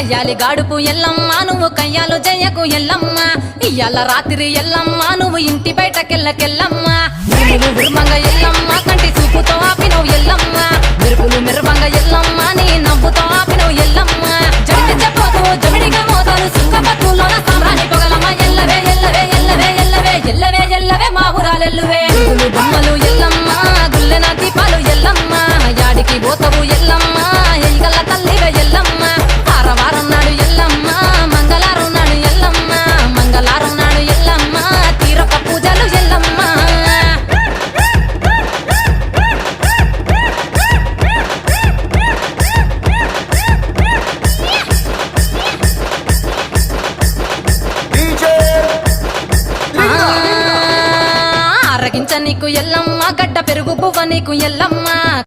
కయ్యాలి గాడుపు ఎల్లమ్మ నువ్వు కయ్యాలు జయ్యకు ఎల్లమ్మ ఇయ్యాల రాత్రి ఎల్లమ్మ నువ్వు ఇంటి బయటకెళ్ళకెళ్ళమ్మ నువ్వు ఉర్మంగ ఎల్లమ్మ కంటి చూపుతో ఆపినవు ఎల్లమ్మ మెరుపులు మెరువంగ ఎల్లమ్మ నీ నవ్వుతో ఆపినవు ఎల్లమ్మ జడికి చెప్పకు జమిడిగా మోతాలు సుఖపట్టులోన సామ్రాణి పొగలమ్మ ఎల్లవే ఎల్లవే ఎల్లవే ఎల్లవే ఎల్లవే ఎల్లవే మా ఊరాలెల్లువే బొమ్మలు ఎల్లమ్మ గుల్లెన దీపాలు ఎల్లమ్మ యాడికి పోతవు ఎల్లమ్మ ఎయిగల్ల తల్లివే ఎల్లమ్మ వారం నాడు ఎల్లమ్మ మంగళారం నాడు ఎల్లమ్మ మంగళారం నాడు ఎల్లమ్మ తీరప్ప పూజలు ఎల్లమ్మ అరగించ నీకు ఎల్లమ్మ గడ్డ పెరుగు బువ్వ నీకు ఎల్లమ్మ